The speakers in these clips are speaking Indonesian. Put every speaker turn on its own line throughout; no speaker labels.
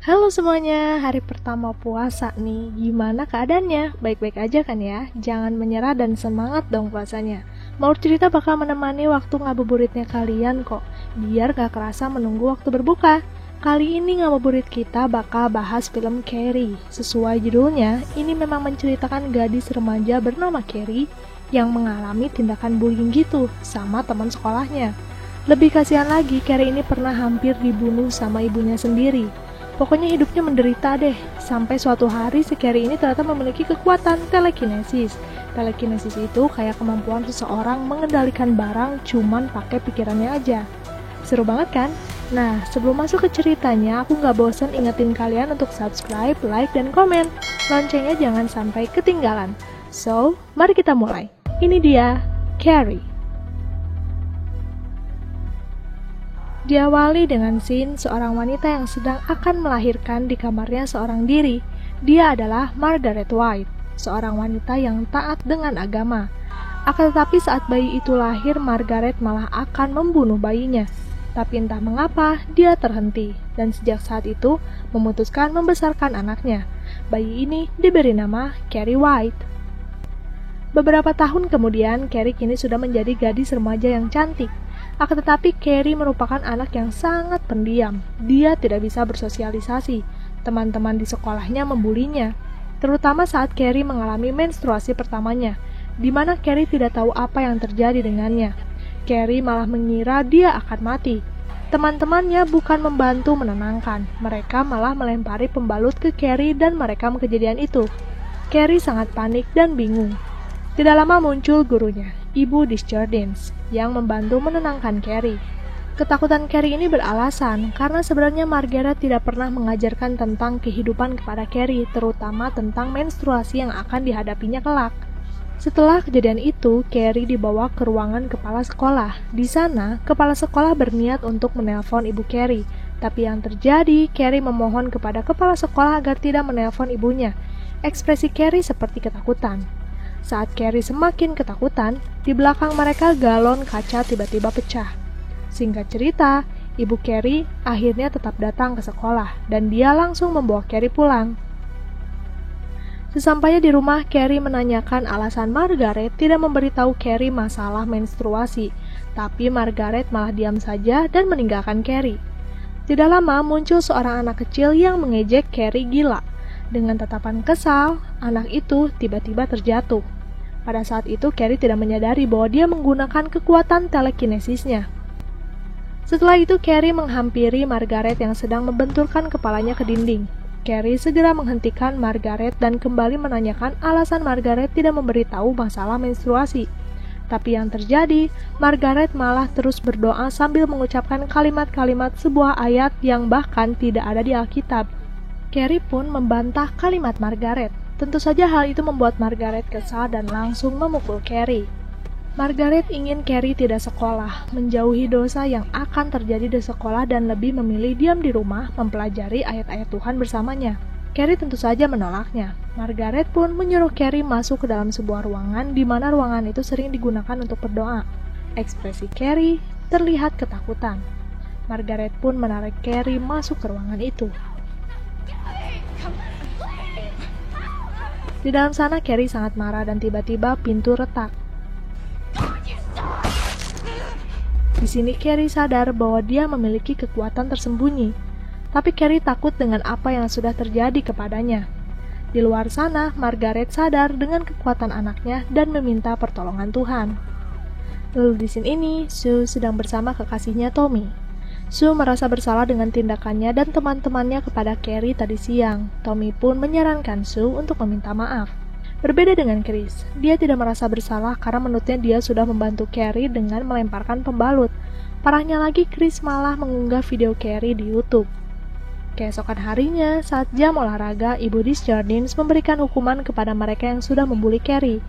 Halo semuanya, hari pertama puasa nih. Gimana keadaannya? Baik-baik aja kan ya? Jangan menyerah dan semangat dong puasanya. Maur cerita bakal menemani waktu ngabuburitnya kalian kok, biar gak kerasa menunggu waktu berbuka. Kali ini ngabuburit kita bakal bahas film Carrie. Sesuai judulnya, ini memang menceritakan gadis remaja bernama Carrie yang mengalami tindakan bullying gitu sama teman sekolahnya. Lebih kasihan lagi, Carrie ini pernah hampir dibunuh sama ibunya sendiri. Pokoknya hidupnya menderita deh, sampai suatu hari si Carrie ini ternyata memiliki kekuatan telekinesis. Telekinesis itu kayak kemampuan seseorang mengendalikan barang cuman pakai pikirannya aja. Seru banget kan? Nah, sebelum masuk ke ceritanya, aku gak bosan ingetin kalian untuk subscribe, like, dan komen. Loncengnya jangan sampai ketinggalan. So, mari kita mulai. Ini dia, Carrie. Diawali dengan scene seorang wanita yang sedang akan melahirkan di kamarnya seorang diri. Dia adalah Margaret White, seorang wanita yang taat dengan agama. Akan tetapi saat bayi itu lahir, Margaret malah akan membunuh bayinya. Tapi entah mengapa, dia terhenti, dan sejak saat itu memutuskan membesarkan anaknya. Bayi ini diberi nama Carrie White. Beberapa tahun kemudian, Carrie kini sudah menjadi gadis remaja yang cantik. Akan tetapi Carrie merupakan anak yang sangat pendiam. Dia tidak bisa bersosialisasi. Teman-teman di sekolahnya membulinya, terutama saat Carrie mengalami menstruasi pertamanya, di mana Carrie tidak tahu apa yang terjadi dengannya. Carrie malah mengira dia akan mati. Teman-temannya bukan membantu menenangkan, mereka malah melempari pembalut ke Carrie dan merekam kejadian itu. Carrie sangat panik dan bingung. Tidak lama muncul gurunya, Ibu Desjardins, yang membantu menenangkan Carrie. Ketakutan Carrie ini beralasan karena sebenarnya Margaret tidak pernah mengajarkan tentang kehidupan kepada Carrie, terutama tentang menstruasi yang akan dihadapinya kelak. Setelah kejadian itu, Carrie dibawa ke ruangan kepala sekolah. Di sana, kepala sekolah berniat untuk menelpon ibu Carrie, tapi yang terjadi, Carrie memohon kepada kepala sekolah agar tidak menelpon ibunya. Ekspresi Carrie seperti ketakutan. Saat Carrie semakin ketakutan, di belakang mereka galon kaca tiba-tiba pecah. Singkat cerita, ibu Carrie akhirnya tetap datang ke sekolah, dan dia langsung membawa Carrie pulang. Sesampainya di rumah, Carrie menanyakan alasan Margaret tidak memberitahu Carrie masalah menstruasi, tapi Margaret malah diam saja dan meninggalkan Carrie. Tidak lama muncul seorang anak kecil yang mengejek Carrie gila. Dengan tatapan kesal, anak itu tiba-tiba terjatuh. Pada saat itu, Carrie tidak menyadari bahwa dia menggunakan kekuatan telekinesisnya. Setelah itu, Carrie menghampiri Margaret yang sedang membenturkan kepalanya ke dinding. Carrie segera menghentikan Margaret dan kembali menanyakan alasan Margaret tidak memberitahu masalah menstruasi. Tapi yang terjadi, Margaret malah terus berdoa sambil mengucapkan kalimat-kalimat sebuah ayat yang bahkan tidak ada di Alkitab. Carrie pun membantah kalimat Margaret. Tentu saja hal itu membuat Margaret kesal dan langsung memukul Carrie. Margaret ingin Carrie tidak sekolah, menjauhi dosa yang akan terjadi di sekolah dan lebih memilih diam di rumah mempelajari ayat-ayat Tuhan bersamanya. Carrie tentu saja menolaknya. Margaret pun menyuruh Carrie masuk ke dalam sebuah ruangan di mana ruangan itu sering digunakan untuk berdoa. Ekspresi Carrie terlihat ketakutan. Margaret pun menarik Carrie masuk ke ruangan itu. Di dalam sana, Carrie sangat marah dan tiba-tiba pintu retak. Di sini Carrie sadar bahwa dia memiliki kekuatan tersembunyi, tapi Carrie takut dengan apa yang sudah terjadi kepadanya. Di luar sana, Margaret sadar dengan kekuatan anaknya dan meminta pertolongan Tuhan. Lalu di scene ini, Sue sedang bersama kekasihnya Tommy. Sue merasa bersalah dengan tindakannya dan teman-temannya kepada Carrie tadi siang. Tommy pun menyarankan Sue untuk meminta maaf. Berbeda dengan Chris, dia tidak merasa bersalah karena menurutnya dia sudah membantu Carrie dengan melemparkan pembalut. Parahnya lagi, Chris malah mengunggah video Carrie di YouTube. Keesokan harinya, saat jam olahraga, Ibu Desjardins memberikan hukuman kepada mereka yang sudah membuli Carrie.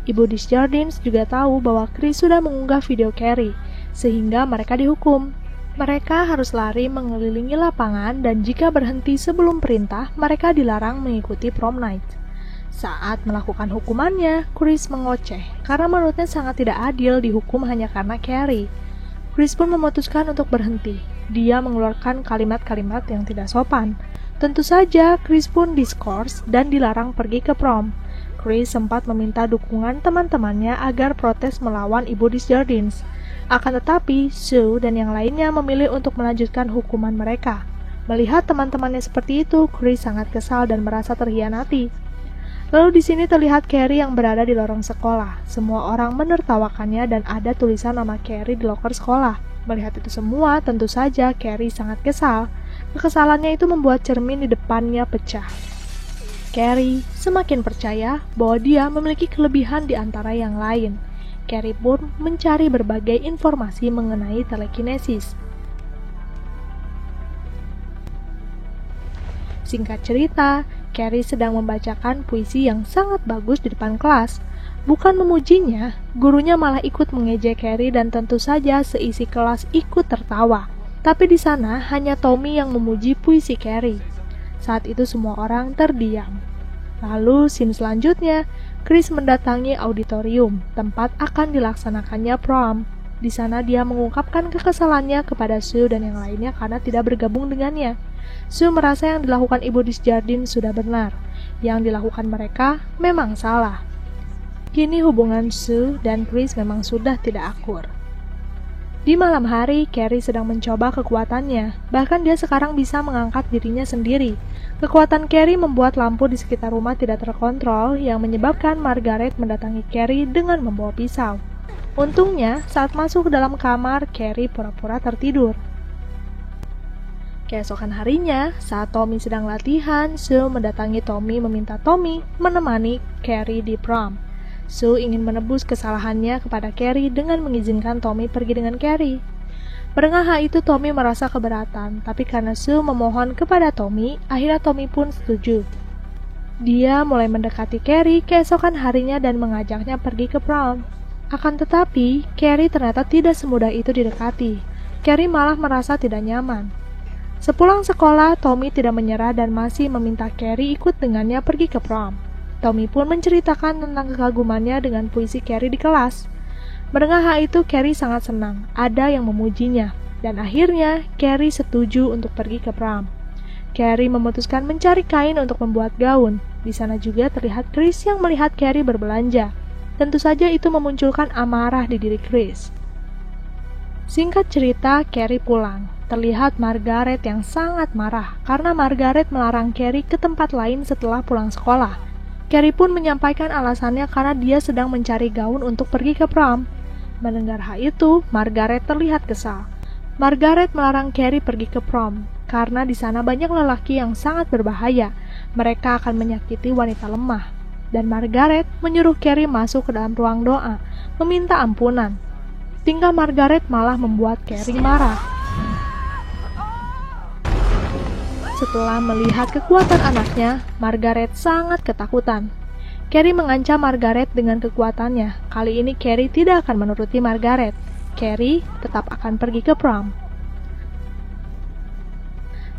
Ibu Desjardins juga tahu bahwa Chris sudah mengunggah video Carrie, sehingga mereka dihukum. Mereka harus lari mengelilingi lapangan dan jika berhenti sebelum perintah, mereka dilarang mengikuti prom night. Saat melakukan hukumannya, Chris mengoceh karena menurutnya sangat tidak adil dihukum hanya karena Carrie. Chris pun memutuskan untuk berhenti. Dia mengeluarkan kalimat-kalimat yang tidak sopan. Tentu saja, Chris pun diskors dan dilarang pergi ke prom. Chris sempat meminta dukungan teman-temannya agar protes melawan Ibu Desjardins. Akan tetapi, Sue dan yang lainnya memilih untuk melanjutkan hukuman mereka. Melihat teman-temannya seperti itu, Chris sangat kesal dan merasa terhianati. Lalu di sini terlihat Carrie yang berada di lorong sekolah. Semua orang menertawakannya dan ada tulisan nama Carrie di loker sekolah. Melihat itu semua, tentu saja Carrie sangat kesal. Kekesalannya itu membuat cermin di depannya pecah. Carrie semakin percaya bahwa dia memiliki kelebihan di antara yang lain. Carrie pun mencari berbagai informasi mengenai telekinesis. Singkat cerita, Carrie sedang membacakan puisi yang sangat bagus di depan kelas. Bukan memujinya, gurunya malah ikut mengejek Carrie dan tentu saja seisi kelas ikut tertawa. Tapi di sana hanya Tommy yang memuji puisi Carrie. Saat itu semua orang terdiam. Lalu scene selanjutnya, Chris mendatangi auditorium, tempat akan dilaksanakannya prom. Di sana dia mengungkapkan kekesalannya kepada Sue dan yang lainnya karena tidak bergabung dengannya. Sue merasa yang dilakukan Ibu Desjardins sudah benar. Yang dilakukan mereka memang salah. Kini hubungan Sue dan Chris memang sudah tidak akur. Di malam hari, Carrie sedang mencoba kekuatannya. Bahkan dia sekarang bisa mengangkat dirinya sendiri. Kekuatan Carrie membuat lampu di sekitar rumah tidak terkontrol yang menyebabkan Margaret mendatangi Carrie dengan membawa pisau. Untungnya, saat masuk ke dalam kamar, Carrie pura-pura tertidur. Keesokan harinya, saat Tommy sedang latihan, Sue mendatangi Tommy meminta Tommy menemani Carrie di prom. Sue ingin menebus kesalahannya kepada Carrie dengan mengizinkan Tommy pergi dengan Carrie. Mendengar itu Tommy merasa keberatan, tapi karena Sue memohon kepada Tommy, akhirnya Tommy pun setuju. Dia mulai mendekati Carrie keesokan harinya dan mengajaknya pergi ke prom. Akan tetapi, Carrie ternyata tidak semudah itu didekati. Carrie malah merasa tidak nyaman. Sepulang sekolah, Tommy tidak menyerah dan masih meminta Carrie ikut dengannya pergi ke prom. Tommy pun menceritakan tentang kekagumannya dengan puisi Carrie di kelas. Mendengar hal itu, Carrie sangat senang. Ada yang memujinya. Dan akhirnya, Carrie setuju untuk pergi ke prom. Carrie memutuskan mencari kain untuk membuat gaun. Di sana juga terlihat Chris yang melihat Carrie berbelanja. Tentu saja itu memunculkan amarah di diri Chris. Singkat cerita, Carrie pulang. Terlihat Margaret yang sangat marah karena Margaret melarang Carrie ke tempat lain setelah pulang sekolah. Carrie pun menyampaikan alasannya karena dia sedang mencari gaun untuk pergi ke prom. Mendengar hal itu, Margaret terlihat kesal. Margaret melarang Carrie pergi ke prom karena di sana banyak lelaki yang sangat berbahaya. Mereka akan menyakiti wanita lemah. Dan Margaret menyuruh Carrie masuk ke dalam ruang doa, meminta ampunan. Tingkah Margaret malah membuat Carrie marah. Setelah melihat kekuatan anaknya, Margaret sangat ketakutan. Carrie mengancam Margaret dengan kekuatannya. Kali ini Carrie tidak akan menuruti Margaret. Carrie tetap akan pergi ke prom.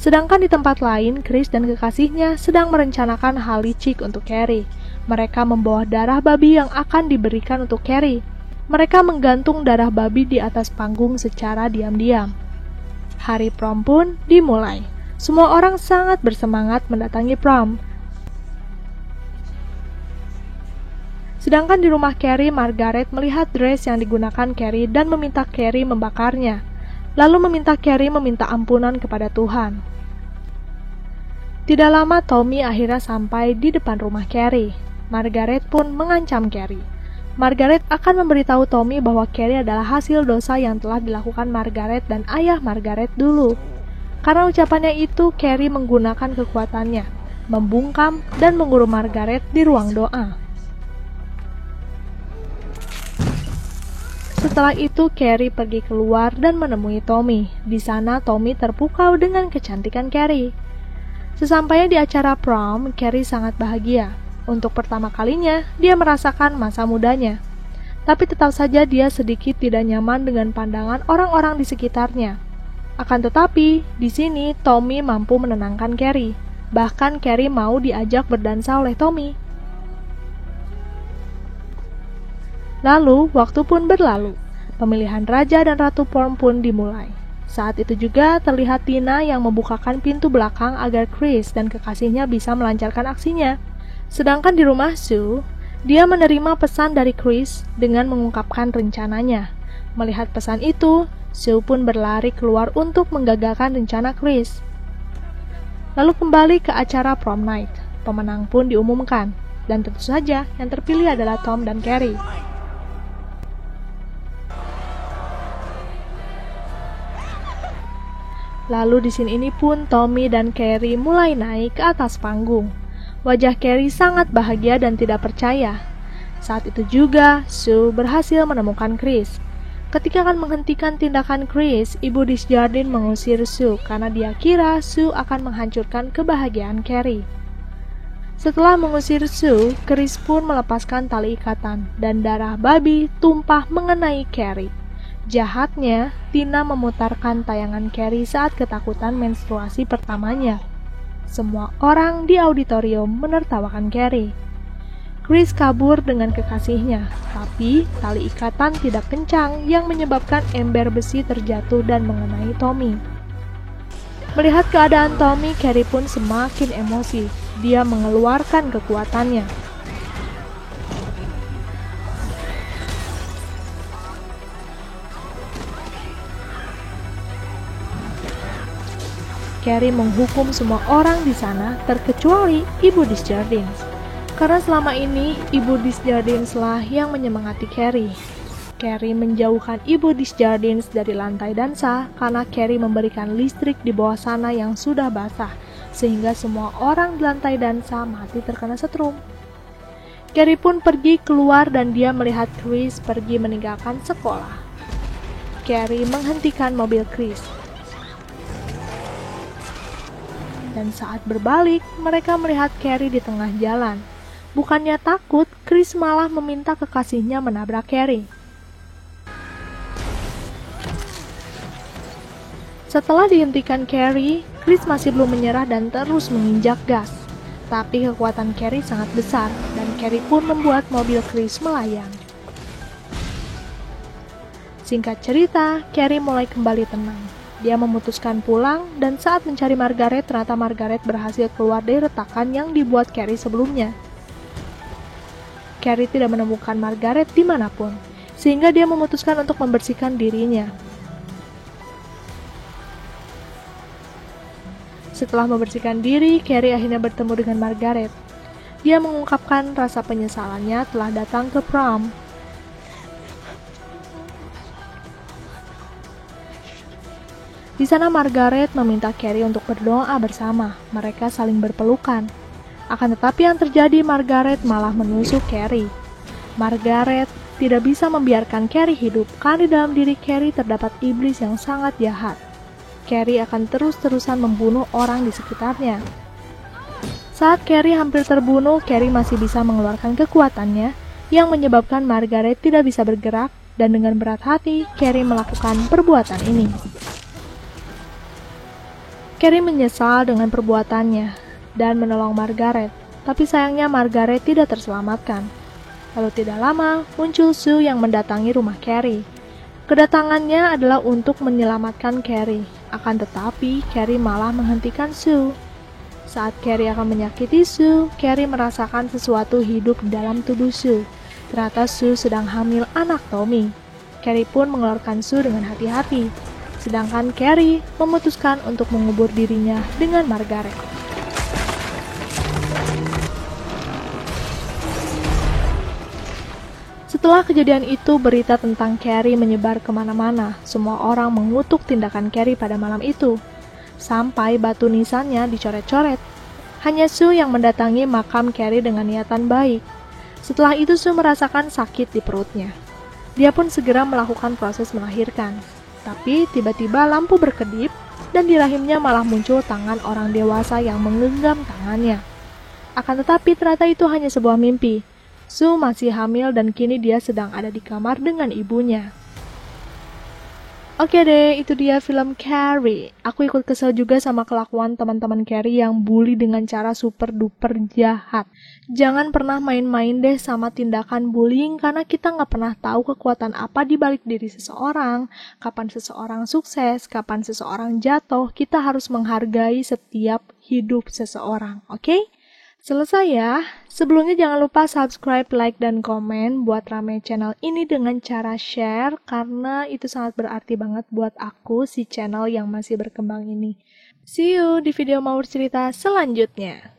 Sedangkan di tempat lain, Chris dan kekasihnya sedang merencanakan hal licik untuk Carrie. Mereka membawa darah babi yang akan diberikan untuk Carrie. Mereka menggantung darah babi di atas panggung secara diam-diam. Hari prom pun dimulai. Semua orang sangat bersemangat mendatangi prom. Sedangkan di rumah Carrie, Margaret melihat dress yang digunakan Carrie dan meminta Carrie membakarnya. Lalu meminta Carrie meminta ampunan kepada Tuhan. Tidak lama Tommy akhirnya sampai di depan rumah Carrie. Margaret pun mengancam Carrie. Margaret akan memberitahu Tommy bahwa Carrie adalah hasil dosa yang telah dilakukan Margaret dan ayah Margaret dulu. Karena ucapannya itu, Carrie menggunakan kekuatannya, membungkam dan mengurung Margaret di ruang doa. Setelah itu, Carrie pergi keluar dan menemui Tommy. Di sana, Tommy terpukau dengan kecantikan Carrie. Sesampainya di acara prom, Carrie sangat bahagia. Untuk pertama kalinya, dia merasakan masa mudanya. Tapi tetap saja dia sedikit tidak nyaman dengan pandangan orang-orang di sekitarnya. Akan tetapi, di sini Tommy mampu menenangkan Carrie. Bahkan Carrie mau diajak berdansa oleh Tommy. Lalu, waktu pun berlalu. Pemilihan raja dan ratu prom pun dimulai. Saat itu juga terlihat Tina yang membukakan pintu belakang agar Chris dan kekasihnya bisa melancarkan aksinya. Sedangkan di rumah Sue, dia menerima pesan dari Chris dengan mengungkapkan rencananya. Melihat pesan itu, Sue pun berlari keluar untuk menggagalkan rencana Chris. Lalu kembali ke acara prom night. Pemenang pun diumumkan, dan tentu saja yang terpilih adalah Tom dan Carrie. Lalu di scene ini pun Tommy dan Carrie mulai naik ke atas panggung. Wajah Carrie sangat bahagia dan tidak percaya. Saat itu juga Sue berhasil menemukan Chris. Ketika akan menghentikan tindakan Chris, Ibu Desjardins mengusir Sue karena dia kira Sue akan menghancurkan kebahagiaan Carrie. Setelah mengusir Sue, Chris pun melepaskan tali ikatan dan darah babi tumpah mengenai Carrie. Jahatnya, Tina memutarkan tayangan Carrie saat ketakutan menstruasi pertamanya. Semua orang di auditorium menertawakan Carrie. Chris kabur dengan kekasihnya, tapi tali ikatan tidak kencang yang menyebabkan ember besi terjatuh dan mengenai Tommy. Melihat keadaan Tommy, Carrie pun semakin emosi. Dia mengeluarkan kekuatannya. Carrie menghukum semua orang di sana terkecuali Ibu Desjardins. Karena selama ini Ibu Desjardins-lah yang menyemangati Carrie. Carrie menjauhkan Ibu Desjardins dari lantai dansa karena Carrie memberikan listrik di bawah sana yang sudah basah, sehingga semua orang di lantai dansa mati terkena setrum. Carrie pun pergi keluar dan dia melihat Chris pergi meninggalkan sekolah. Carrie menghentikan mobil Chris. Dan saat berbalik, mereka melihat Carrie di tengah jalan. Bukannya takut, Chris malah meminta kekasihnya menabrak Carrie. Setelah dihentikan Carrie, Chris masih belum menyerah dan terus menginjak gas. Tapi kekuatan Carrie sangat besar, dan Carrie pun membuat mobil Chris melayang. Singkat cerita, Carrie mulai kembali tenang. Dia memutuskan pulang, dan saat mencari Margaret, ternyata Margaret berhasil keluar dari retakan yang dibuat Carrie sebelumnya. Carrie tidak menemukan Margaret dimanapun, sehingga dia memutuskan untuk membersihkan dirinya. Setelah membersihkan diri, Carrie akhirnya bertemu dengan Margaret. Dia mengungkapkan rasa penyesalannya telah datang ke prom. Di sana Margaret meminta Carrie untuk berdoa bersama. Mereka saling berpelukan. Akan tetapi yang terjadi, Margaret malah menusuk Carrie. Margaret tidak bisa membiarkan Carrie hidup karena di dalam diri Carrie terdapat iblis yang sangat jahat. Carrie akan terus-terusan membunuh orang di sekitarnya. Saat Carrie hampir terbunuh, Carrie masih bisa mengeluarkan kekuatannya yang menyebabkan Margaret tidak bisa bergerak, dan dengan berat hati, Carrie melakukan perbuatan ini. Carrie menyesal dengan perbuatannya dan menolong Margaret, tapi sayangnya Margaret tidak terselamatkan. Lalu tidak lama, muncul Sue yang mendatangi rumah Carrie. Kedatangannya adalah untuk menyelamatkan Carrie, akan tetapi Carrie malah menghentikan Sue. Saat Carrie akan menyakiti Sue, Carrie merasakan sesuatu hidup di dalam tubuh Sue. Ternyata Sue sedang hamil anak Tommy. Carrie pun mengeluarkan Sue dengan hati-hati. Sedangkan Carrie memutuskan untuk mengubur dirinya dengan Margaret. Setelah kejadian itu, berita tentang Carrie menyebar kemana-mana. Semua orang mengutuk tindakan Carrie pada malam itu. Sampai batu nisannya dicoret-coret. Hanya Sue yang mendatangi makam Carrie dengan niatan baik. Setelah itu Sue merasakan sakit di perutnya. Dia pun segera melakukan proses melahirkan. Tapi tiba-tiba lampu berkedip dan di rahimnya malah muncul tangan orang dewasa yang menggenggam tangannya. Akan tetapi ternyata itu hanya sebuah mimpi. Sue masih hamil dan kini dia sedang ada di kamar dengan ibunya. Oke deh, itu dia film Carrie. Aku ikut kesel juga sama kelakuan teman-teman Carrie yang bully dengan cara super duper jahat. Jangan pernah main-main deh sama tindakan bullying karena kita nggak pernah tahu kekuatan apa di balik diri seseorang, kapan seseorang sukses, kapan seseorang jatuh. Kita harus menghargai setiap hidup seseorang, oke? Selesai ya. Sebelumnya jangan lupa subscribe, like, dan komen buat rame channel ini dengan cara share karena itu sangat berarti banget buat aku si channel yang masih berkembang ini. See you di video Mawar Cerita selanjutnya.